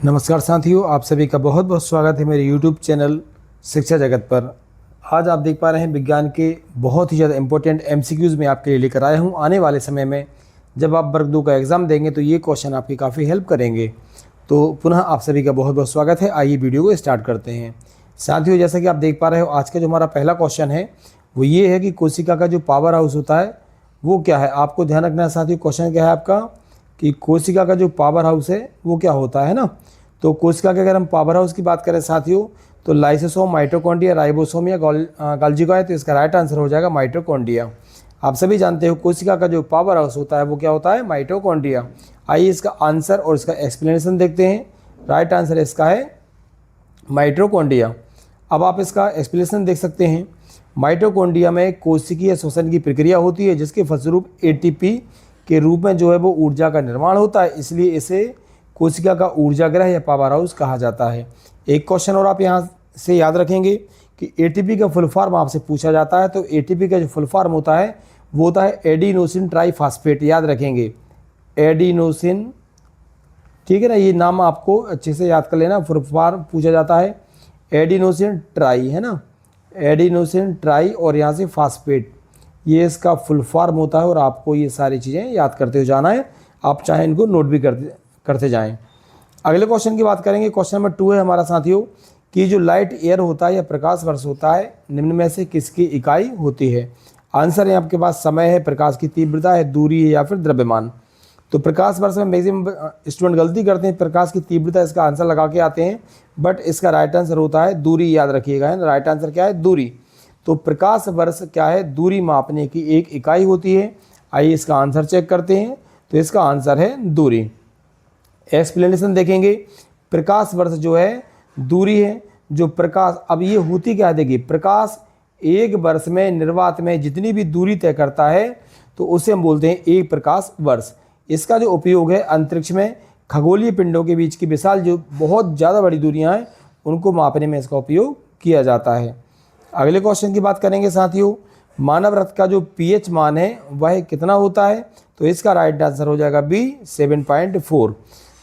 नमस्कार साथियों, आप सभी का बहुत बहुत स्वागत है मेरे YouTube चैनल शिक्षा जगत पर। आज आप देख पा रहे हैं विज्ञान के बहुत ही ज़्यादा इंपॉर्टेंट MCQs में आपके लिए लेकर आया हूं। आने वाले समय में जब आप वर्ग 2 का एग्ज़ाम देंगे तो ये क्वेश्चन आपकी काफ़ी हेल्प करेंगे। तो पुनः आप सभी का बहुत बहुत स्वागत है। आइए वीडियो को स्टार्ट करते हैं। साथियों, जैसा कि आप देख पा रहे हो, आज का जो हमारा पहला क्वेश्चन है वो ये है कि कोशिका का जो पावर हाउस होता है वो क्या है। आपको ध्यान रखना है साथियों, क्वेश्चन क्या है आपका कि कोशिका का जो पावर हाउस है वो क्या होता है ना। तो कोशिका के अगर हम पावर हाउस की बात करें साथियों, तो लाइसोसोम, माइटोकॉन्ड्रिया, राइबोसोम या गोल्गी है। तो इसका राइट आंसर हो जाएगा माइटोकॉन्ड्रिया। आप सभी जानते हो कोशिका का जो पावर हाउस होता है वो क्या होता है, माइटोकॉन्ड्रिया। आइए इसका आंसर और इसका एक्सप्लेनेशन देखते हैं। राइट आंसर इसका है माइटोकॉन्ड्रिया। अब आप इसका एक्सप्लेनेशन देख सकते हैं। माइटोकॉन्ड्रिया में कोशिकीय श्वसन की प्रक्रिया होती है जिसके फलस्वरूप ATP के रूप में जो है वो ऊर्जा का निर्माण होता है, इसलिए इसे कोशिका का ऊर्जा ग्रह या पावर हाउस कहा जाता है। एक क्वेश्चन और आप यहाँ से याद रखेंगे कि ATP का फुल फॉर्म आपसे पूछा जाता है। तो ATP का जो फुल फॉर्म होता है वो होता है एडिनोसिन ट्राईफॉस्फेट। याद रखेंगे, एडिनोसिन, ठीक है ना। ये नाम आपको अच्छे से याद कर लेना। फुल फॉर्म पूछा जाता है एडिनोसिन ट्राई, है ना, एडिनोसिन ट्राई और यहाँ से फास्फेट, ये इसका फुल फॉर्म होता है। और आपको ये सारी चीज़ें याद करते हुए जाना है। आप चाहे इनको नोट भी करते जाएं। अगले क्वेश्चन की बात करेंगे। क्वेश्चन नंबर 2 है हमारा साथियों कि जो लाइट ईयर होता है या प्रकाश वर्ष होता है निम्न में से किसकी इकाई होती है। आंसर है आपके पास समय है, प्रकाश की तीव्रता है, दूरी है या फिर द्रव्यमान। तो प्रकाश वर्ष में मैक्सिमम स्टूडेंट गलती करते हैं, प्रकाश की तीव्रता इसका आंसर लगा के आते हैं, बट इसका राइट आंसर होता है दूरी। याद रखिएगा, है ना, राइट आंसर क्या है, दूरी। तो प्रकाश वर्ष क्या है, दूरी मापने की एक इकाई होती है। आइए इसका आंसर चेक करते हैं। तो इसका आंसर है दूरी। एक्सप्लेनेशन देखेंगे। प्रकाश वर्ष जो है दूरी है। जो प्रकाश, अब ये होती क्या है, देखिए, प्रकाश एक वर्ष में निर्वात में जितनी भी दूरी तय करता है तो उसे हम बोलते हैं एक प्रकाश वर्ष। इसका जो उपयोग है अंतरिक्ष में खगोलीय पिंडों के बीच की विशाल जो बहुत ज़्यादा बड़ी दूरियां हैं उनको मापने में इसका उपयोग किया जाता है। अगले क्वेश्चन की बात करेंगे साथियों। मानव रक्त का जो pH मान है वह कितना होता है। तो इसका राइट आंसर हो जाएगा B, 7.4।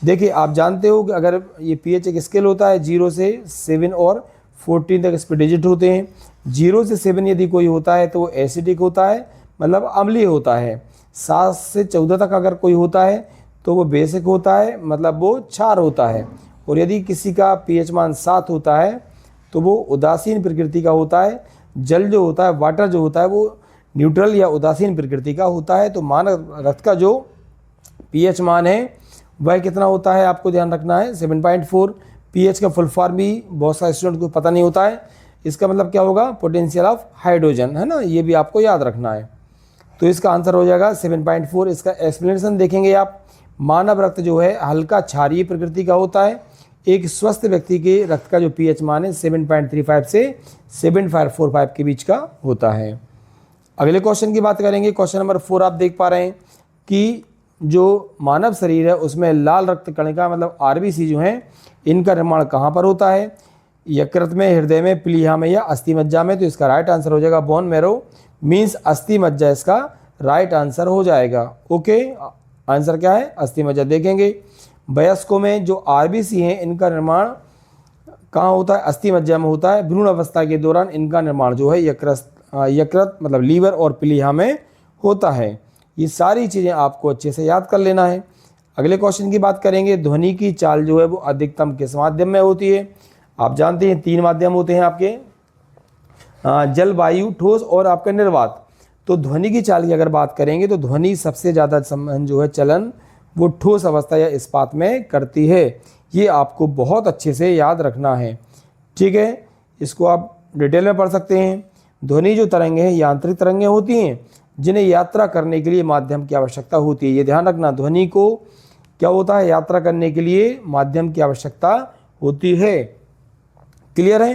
देखिए, आप जानते हो कि अगर ये pH एक स्केल होता है, 0 से 7 और 14 तक इस पर डिजिट होते हैं। 0 से 7 यदि कोई होता है तो वो एसिडिक होता है, मतलब अम्लीय होता है। 7 से 14 तक अगर कोई होता है तो वो बेसिक होता है, मतलब वो क्षार होता है। और यदि किसी का pH मान 7 होता है तो वो उदासीन प्रकृति का होता है। जल जो होता है, वाटर जो होता है, वो न्यूट्रल या उदासीन प्रकृति का होता है। तो मानव रक्त का जो pH मान है वह कितना होता है, आपको ध्यान रखना है, 7.4। pH का फुल फॉर्म भी बहुत सारे स्टूडेंट को पता नहीं होता है। इसका मतलब क्या होगा, पोटेंशियल ऑफ हाइड्रोजन, है ना, ये भी आपको याद रखना है। तो इसका आंसर हो जाएगा 7.4। इसका एक्सप्लेनेशन देखेंगे आप। मानव रक्त जो है हल्का क्षारीय प्रकृति का होता है। एक स्वस्थ व्यक्ति के रक्त का जो pH मान है 7.35 से 7.45 के बीच का होता है। अगले क्वेश्चन की बात करेंगे। क्वेश्चन नंबर 4 आप देख पा रहे हैं कि जो मानव शरीर है उसमें लाल रक्त कणिका मतलब RBC जो हैं इनका निर्माण कहाँ पर होता है। यकृत में, हृदय में, प्लीहा में या अस्थि मज्जा में। तो इसका राइट आंसर हो जाएगा बोन मैरो, मीन्स अस्थि मज्जा इसका राइट आंसर हो जाएगा। ओके, आंसर क्या है, अस्थि मज्जा। देखेंगे वयस्कों में जो RBC हैं इनका निर्माण कहाँ होता है, अस्थि मज्जा में होता है। भ्रूण अवस्था के दौरान इनका निर्माण जो है यकृत मतलब लीवर और प्लीहा में होता है। ये सारी चीज़ें आपको अच्छे से याद कर लेना है। अगले क्वेश्चन की बात करेंगे। ध्वनि की चाल जो है वो अधिकतम किस माध्यम में होती है। आप जानते हैं 3 माध्यम होते हैं आपके, जल, वायु, ठोस और आपका निर्वात। तो ध्वनि की चाल की अगर बात करेंगे तो ध्वनि सबसे ज़्यादा संबंध जो है चलन वो ठोस अवस्था या इस्पात में करती है। ये आपको बहुत अच्छे से याद रखना है, ठीक है। इसको आप डिटेल में पढ़ सकते हैं। ध्वनि जो तरंगें हैं यांत्रिक तरंगें होती हैं जिन्हें यात्रा करने के लिए माध्यम की आवश्यकता होती है। ये ध्यान रखना, ध्वनि को क्या होता है, यात्रा करने के लिए माध्यम की आवश्यकता होती है। क्लियर है।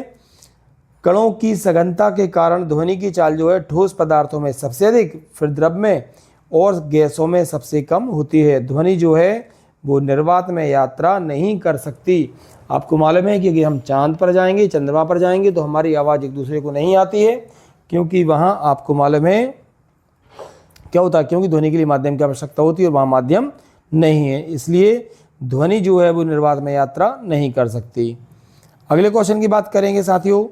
कणों की सघनता के कारण ध्वनि की चाल जो है ठोस पदार्थों में सबसे अधिक, फिर द्रव में और गैसों में सबसे कम होती है। ध्वनि जो है वो निर्वात में यात्रा नहीं कर सकती। आपको मालूम है कि अगर हम चांद पर जाएंगे, चंद्रमा पर जाएंगे तो हमारी आवाज़ एक दूसरे को नहीं आती है, क्योंकि वहाँ आपको मालूम है क्या होता है, क्योंकि ध्वनि के लिए माध्यम की आवश्यकता होती है और वहाँ माध्यम नहीं है। इसलिए ध्वनि जो है वो निर्वात में यात्रा नहीं कर सकती। अगले क्वेश्चन की बात करेंगे साथियों,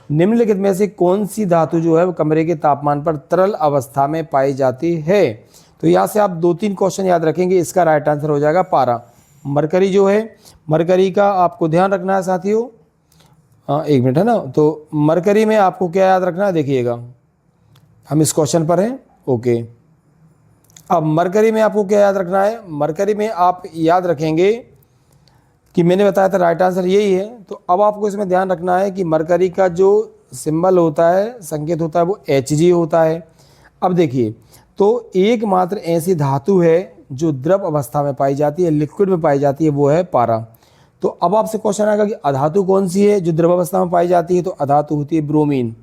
निम्नलिखित में से कौन सी धातु जो है वो कमरे के तापमान पर तरल अवस्था में पाई जाती है। तो यहाँ से आप 2-3 क्वेश्चन याद रखेंगे, इसका राइट आंसर हो जाएगा पारा। मरकरी जो है, मरकरी का आपको ध्यान रखना है साथियों। एक मिनट है ना, तो मरकरी में आपको क्या याद रखना है, देखिएगा हम इस क्वेश्चन पर हैं। ओके, अब मरकरी में आपको क्या याद रखना है, मरकरी में आप याद रखेंगे कि मैंने बताया था राइट आंसर यही है। तो अब आपको इसमें ध्यान रखना है कि मरकरी का जो सिंबल होता है, संकेत होता है, वो Hg होता है। अब देखिए, तो एकमात्र ऐसी धातु है जो द्रव अवस्था में पाई जाती है, लिक्विड में पाई जाती है, वो है पारा। तो अब आपसे क्वेश्चन आएगा कि अधातु कौन सी है जो द्रव अवस्था में पाई जाती है। तो अधातु होती है ब्रोमीन।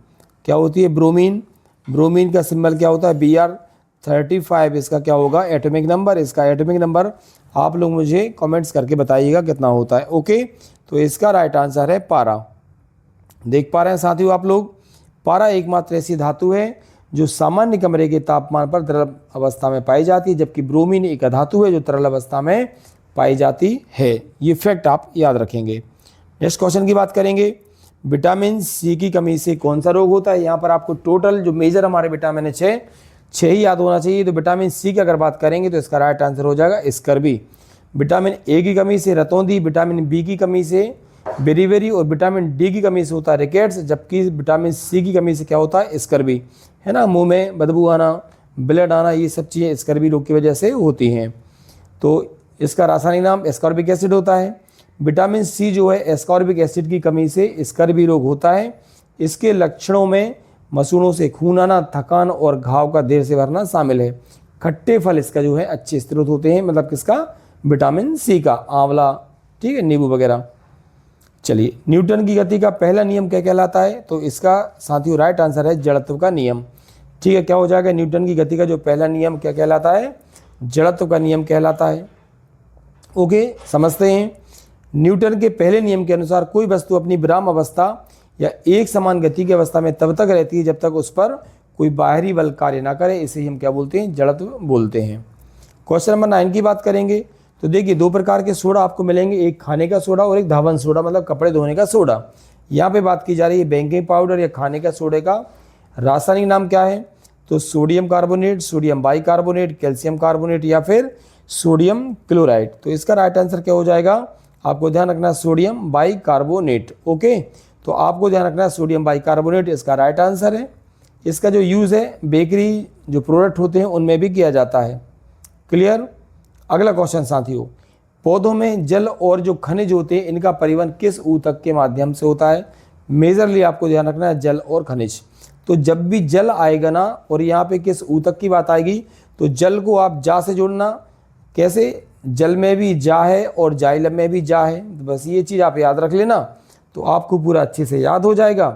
क्या होती है, ब्रोमीन। ब्रोमीन का सिंबल क्या होता है, Br35। इसका क्या होगा, एटॉमिक नंबर। इसका एटॉमिक नंबर आप लोग मुझे कमेंट्स करके बताइएगा कितना होता है। ओके, तो इसका राइट आंसर है पारा। देख पा रहे हैं साथियों आप लोग, पारा एकमात्र ऐसी धातु है जो सामान्य कमरे के तापमान पर तरल अवस्था में पाई जाती है, जबकि ब्रोमीन एक धातु है जो तरल अवस्था में पाई जाती है। ये फैक्ट आप याद रखेंगे। नेक्स्ट क्वेश्चन की बात करेंगे, विटामिन सी की कमी से कौन सा रोग होता है। यहाँ पर आपको टोटल जो मेजर हमारे विटामिन है 6 ही याद होना चाहिए। तो विटामिन सी की अगर बात करेंगे तो इसका राइट आंसर हो जाएगा स्कर्वी। विटामिन ए की कमी से रतौंधी, विटामिन बी की कमी से बेरीबेरी और विटामिन डी की कमी से होता है रिकेट्स, जबकि विटामिन सी की कमी से क्या होता है, स्कर्वी। है ना, मुंह में बदबू आना, ब्लड आना, ये सब चीज़ें स्कर्वी रोग की वजह से होती हैं। तो इसका रासायनिक नाम एस्कॉर्बिक एसिड होता है। विटामिन सी जो है एस्कॉर्बिक एसिड की कमी से स्कर्वी रोग होता है। इसके लक्षणों में मसूड़ों से खून आना, थकान और घाव का देर से भरना शामिल है। खट्टे फल इसका जो है अच्छे स्रोत होते हैं, मतलब किसका, विटामिन सी का, आंवला, ठीक है, नींबू वगैरह। चलिए, न्यूटन की गति का पहला नियम क्या कहलाता है। तो इसका साथियों राइट आंसर है जड़त्व का नियम। ठीक है, क्या हो जाएगा, न्यूटन की गति का जो पहला नियम क्या कहलाता है, जड़त्व का नियम कहलाता है। ओके, समझते हैं। न्यूटन के पहले नियम के अनुसार कोई वस्तु अपनी विराम अवस्था या एक समान गति की अवस्था में तब तक रहती है जब तक उस पर कोई बाहरी बल कार्य ना करे। इसे हम क्या बोलते हैं, जड़त्व बोलते हैं। क्वेश्चन नंबर 9 की बात करेंगे। तो देखिए, 2 प्रकार के सोडा आपको मिलेंगे, एक खाने का सोडा और एक धावन सोडा, मतलब कपड़े धोने का सोडा। यहाँ पे बात की जा रही है बेकिंग पाउडर या खाने का सोडे का। रासायनिक नाम क्या है, तो sodium carbonate, sodium bicarbonate, calcium carbonate या फिर सोडियम क्लोराइड। तो इसका राइट आंसर क्या हो जाएगा, आपको ध्यान रखना है सोडियम बाइकार्बोनेट। ओके, तो आपको ध्यान रखना है सोडियम बाइकार्बोनेट इसका राइट आंसर है। इसका जो यूज़ है बेकरी जो प्रोडक्ट होते हैं उनमें भी किया जाता है। क्लियर। अगला क्वेश्चन साथियों, पौधों में जल और जो खनिज होते हैं इनका परिवहन किस ऊतक के माध्यम से होता है। मेजरली आपको ध्यान रखना है जल और खनिज। तो जब भी जल आएगा ना, और यहाँ पे किस ऊतक की बात आएगी, तो जल को आप जा से जोड़ना। कैसे, जल में भी जा है और जाइलम में भी जा है। तो बस ये चीज़ आप याद रख लेना, तो आपको पूरा अच्छे से याद हो जाएगा,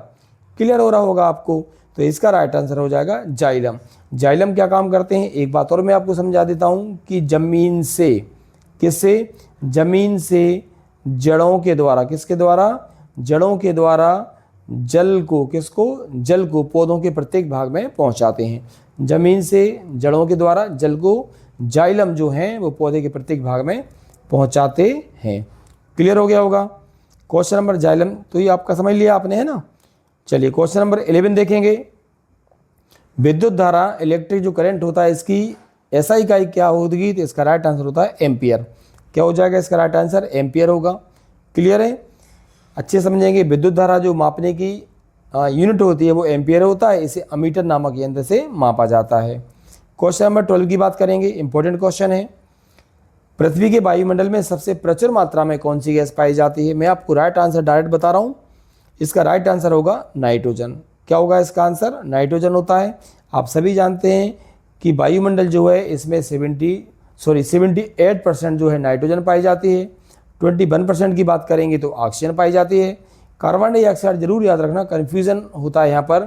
क्लियर हो रहा होगा आपको। तो इसका राइट आंसर हो जाएगा जाइलम। जाइलम क्या काम करते हैं, एक बात और मैं आपको समझा देता हूँ कि जमीन से, किससे, जमीन से जड़ों के द्वारा, किसके द्वारा, जड़ों के द्वारा जल को, किसको, जल को पौधों के प्रत्येक भाग में पहुँचाते हैं। जमीन से जड़ों के द्वारा जल को जाइलम जो हैं वो पौधे के प्रत्येक भाग में पहुँचाते हैं। क्लियर हो गया होगा। क्वेश्चन नंबर जाइलम तो ये आपका समझ लिया आपने, है ना। चलिए, क्वेश्चन नंबर 11 देखेंगे। विद्युत धारा, इलेक्ट्रिक जो करंट होता है, इसकी एसआई इकाई क्या होगी। तो इसका राइट आंसर होता है एम्पियर। क्या हो जाएगा इसका राइट आंसर, एम्पियर होगा। क्लियर है, अच्छे समझेंगे। विद्युत धारा जो मापने की यूनिट होती है वो एम्पियर होता है। इसे अमीटर नामक यंत्र से मापा जाता है। क्वेश्चन नंबर 12 की बात करेंगे, इंपॉर्टेंट क्वेश्चन है। पृथ्वी के वायुमंडल में सबसे प्रचुर मात्रा में कौन सी गैस पाई जाती है। मैं आपको राइट आंसर डायरेक्ट बता रहा हूँ, इसका राइट आंसर होगा नाइट्रोजन। क्या होगा इसका आंसर, नाइट्रोजन होता है। आप सभी जानते हैं कि वायुमंडल जो है इसमें 78% जो है नाइट्रोजन पाई जाती है। 21% की बात करेंगे तो ऑक्सीजन पाई जाती है। कार्बन डाइऑक्साइड जरूर याद रखना, कन्फ्यूज़न होता है यहाँ पर।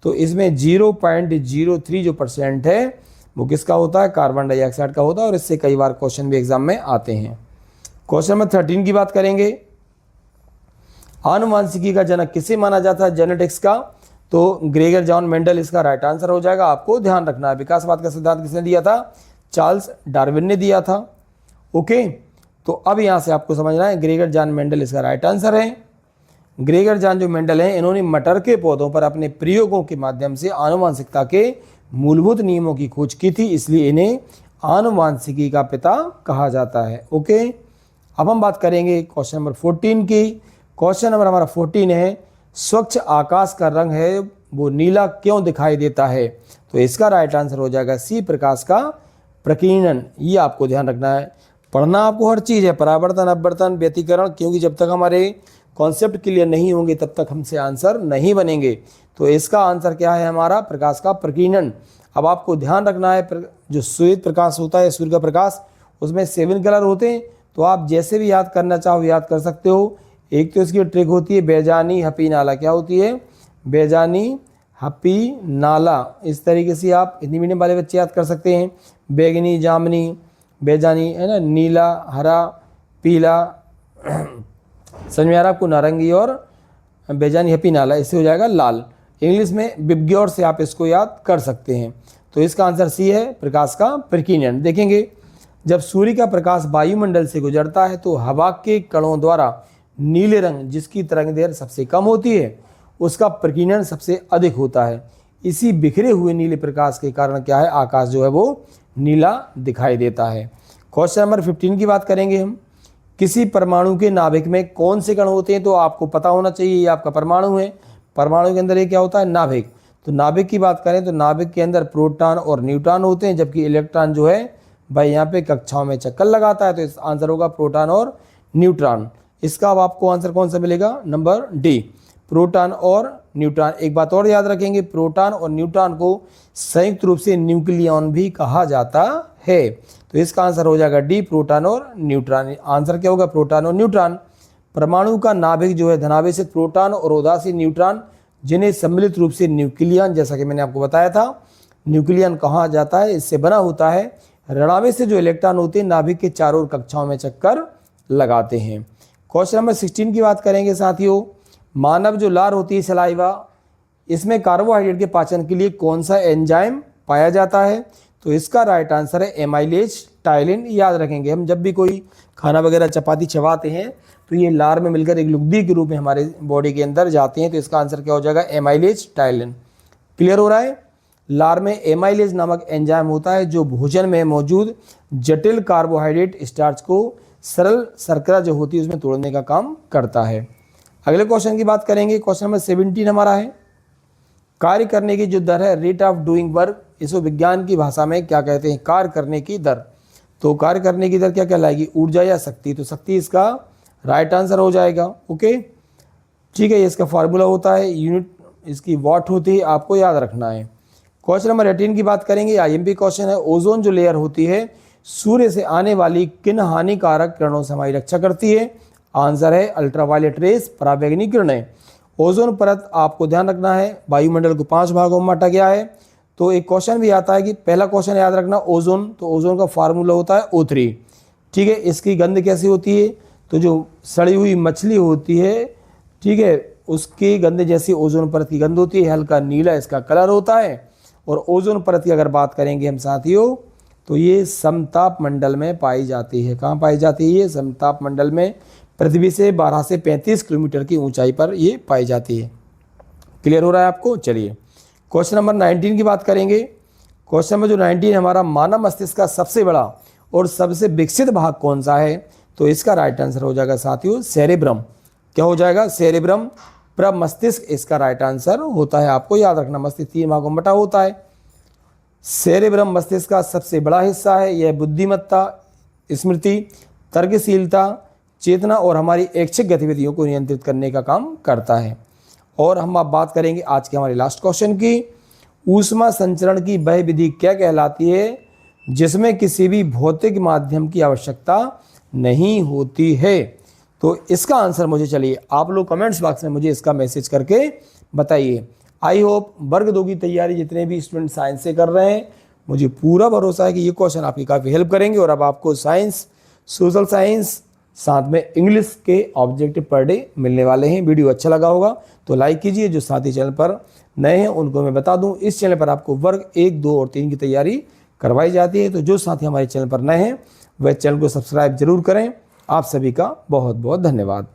तो इसमें 0.03 जो % है वो किसका होता है, कार्बन डाइऑक्साइड का होता है। और इससे कई बार क्वेश्चन भी एग्जाम में आते हैं। क्वेश्चन नंबर 13 की बात करेंगे। आनुवांशिकी का जनक किसे माना जाता है, जेनेटिक्स का। तो ग्रेगर जॉन मेंडल इसका राइट आंसर हो जाएगा। आपको ध्यान रखना है विकासवाद का सिद्धांत किसने दिया था, चार्ल्स डार्विन ने दिया था। ओके, तो अब यहाँ से आपको समझना है ग्रेगर जॉन मेंडल इसका राइट आंसर है। ग्रेगर जॉन जो मेंडल हैं इन्होंने मटर के पौधों पर अपने प्रयोगों के माध्यम से आनुवंशिकता के मूलभूत नियमों की खोज की थी, इसलिए इन्हें आनुवंशिकी का पिता कहा जाता है। ओके, अब हम बात करेंगे क्वेश्चन नंबर 14 की। क्वेश्चन नंबर हमारा 14 है, स्वच्छ आकाश का रंग है वो नीला क्यों दिखाई देता है? तो इसका राइट आंसर हो जाएगा सी, प्रकाश का प्रकीर्णन। ये आपको ध्यान रखना है। पढ़ना आपको हर चीज़ है, परावर्तन, अपवर्तन, व्यतिकरण, क्योंकि जब तक हमारे कॉन्सेप्ट क्लियर नहीं होंगे तब तक हमसे आंसर नहीं बनेंगे। तो इसका आंसर क्या है हमारा? प्रकाश का प्रकीर्णन। अब आपको ध्यान रखना है, जो श्वेत प्रकाश होता है, सूर्य का प्रकाश, उसमें 7 कलर होते हैं। तो आप जैसे भी याद करना चाहो याद कर सकते हो। एक तो इसकी ट्रिक होती है बेजानी हपी नाला। क्या होती है? बेजानी हपी नाला। इस तरीके से आप हिंदी मीडियम वाले बच्चे याद कर सकते हैं। बैगनी, जामनी, बेजानी है ना, नीला, हरा, पीला, समझ में आ रहा आपको? नारंगी और बेजानी हपी नाला, इससे हो जाएगा लाल। इंग्लिश में बिबग्योर से आप इसको याद कर सकते हैं। तो इसका आंसर सी है, प्रकाश का प्रकीर्णन। देखेंगे जब सूर्य का प्रकाश वायुमंडल से गुजरता है तो हवा के कणों द्वारा नीले रंग, जिसकी तरंग दैर्घ्य सबसे कम होती है, उसका प्रकीर्णन सबसे अधिक होता है। इसी बिखरे हुए नीले प्रकाश के कारण क्या है? आकाश जो है वो नीला दिखाई देता है। क्वेश्चन नंबर 15 की बात करेंगे हम। किसी परमाणु के नाभिक में कौन से कण होते हैं? तो आपको पता होना चाहिए, ये आपका परमाणु है। परमाणु के अंदर ये क्या होता है? नाभिक। तो नाभिक की बात करें तो नाभिक के अंदर प्रोटॉन और न्यूट्रॉन होते हैं, जबकि इलेक्ट्रॉन जो है भाई यहाँ पे कक्षाओं में चक्कर लगाता है। तो इस आंसर होगा प्रोटॉन और न्यूट्रॉन। इसका अब आपको आंसर कौन सा मिलेगा? नंबर डी, प्रोटॉन और न्यूट्रॉन। एक बात और याद रखेंगे, प्रोटॉन और न्यूट्रॉन को संयुक्त रूप से न्यूक्लियन भी कहा जाता है। तो इसका आंसर हो जाएगा डी, प्रोटॉन और न्यूट्रॉन। आंसर क्या होगा? प्रोटॉन और न्यूट्रॉन। परमाणु का नाभिक जो है धनावेशित प्रोटॉन और उदासीन न्यूट्रॉन, जिन्हें सम्मिलित रूप से न्यूक्लियन, जैसा कि मैंने आपको बताया था, न्यूक्लियन कहा जाता है, इससे बना होता है। ऋणावेशित जो इलेक्ट्रॉन होते हैं नाभिक के चारों ओर कक्षाओं में चक्कर लगाते हैं। क्वेश्चन नंबर 16 की बात करेंगे साथियों। मानव जो लार होती है सलाइवा, इसमें कार्बोहाइड्रेट के पाचन के लिए कौन सा एंजाइम पाया जाता है? तो इसका राइट आंसर है एमाइलेज टाइलिन। याद रखेंगे, हम जब भी कोई खाना वगैरह चपाती चबाते हैं तो ये लार में मिलकर एक लुगदी के रूप में हमारे बॉडी के अंदर जाते हैं। तो इसका आंसर क्या हो जाएगा? Amylase ptyalin. क्लियर हो रहा है? लार में एमाइलेज नामक एंजाइम होता है जो भोजन में मौजूद जटिल कार्बोहाइड्रेट स्टार्च को सरल शर्करा जो होती है उसमें तोड़ने का काम करता है। अगले क्वेश्चन की बात करेंगे। क्वेश्चन नंबर 17 हमारा है, कार्य करने की जो दर है, रेट ऑफ डूइंग वर्क, इसको विज्ञान की भाषा में क्या कहते हैं? कार्य करने की दर। तो कार्य करने की दर क्या कहलाएगी? ऊर्जा या शक्ति? तो शक्ति इसका राइट आंसर हो जाएगा। ओके, ठीक है, ये इसका फार्मूला होता है, यूनिट इसकी वाट होती है, आपको याद रखना है। क्वेश्चन नंबर 18 की बात करेंगे। आईएमपी क्वेश्चन है, ओजोन जो लेयर होती है सूर्य से आने वाली किन हानिकारक किरणों से हमारी रक्षा करती है? आंसर है अल्ट्रावायलेट रेस, पराबैंगनी किरणें। ओजोन परत आपको ध्यान रखना है, वायुमंडल को 5 भागों में बांटा गया है। तो एक क्वेश्चन भी आता है कि पहला क्वेश्चन याद रखना ओजोन, तो ओजोन का फार्मूला होता है O3। ठीक है, इसकी गंध कैसी होती है? तो जो सड़ी हुई मछली होती है, ठीक है, उसकी गंध जैसी ओजोन परत की गंध होती है, हल्का नीला इसका कलर होता है। और ओजोन परत की अगर बात करेंगे हम साथियों तो ये समताप मंडल में पाई जाती है। कहाँ पाई जाती है? ये समताप मंडल में, पृथ्वी से 12 से 35 किलोमीटर की ऊंचाई पर ये पाई जाती है। क्लियर हो रहा है आपको? चलिए क्वेश्चन नंबर 19 की बात करेंगे। क्वेश्चन नंबर जो 19 हमारा, मानव मस्तिष्क का सबसे बड़ा और सबसे विकसित भाग कौन सा है? तो इसका राइट आंसर हो जाएगा साथियों सेरेब्रम। क्या हो जाएगा? सेरेब्रम, प्रमस्तिष्क इसका राइट आंसर होता है। आपको याद रखना, मस्तिष्क 3 भागों में बटा होता है। सेरेब्रम मस्तिष्क का सबसे बड़ा हिस्सा है। यह बुद्धिमत्ता, स्मृति, तर्कशीलता, चेतना और हमारी ऐच्छिक गतिविधियों को नियंत्रित करने का काम करता है। और हम अब बात करेंगे आज के हमारे लास्ट क्वेश्चन की। ऊष्मा संचरण की वह विधि क्या कहलाती है जिसमें किसी भी भौतिक माध्यम की आवश्यकता नहीं होती है? तो इसका आंसर मुझे, चलिए आप लोग कमेंट्स बॉक्स में मुझे इसका मैसेज करके बताइए। आई होप वर्ग 2 की तैयारी जितने भी स्टूडेंट साइंस से कर रहे हैं, मुझे पूरा भरोसा है कि ये क्वेश्चन आपकी काफ़ी हेल्प करेंगे। और अब आपको साइंस, सोशल साइंस, साथ में इंग्लिश के ऑब्जेक्टिव पर डे मिलने वाले हैं। वीडियो अच्छा लगा होगा तो लाइक कीजिए। जो साथी चैनल पर नए हैं उनको मैं बता दूं, इस चैनल पर आपको वर्ग 1, 2 और 3 की तैयारी करवाई जाती है। तो जो साथी हमारे चैनल पर नए हैं वह चैनल को सब्सक्राइब जरूर करें आप सभी का बहुत बहुत धन्यवाद।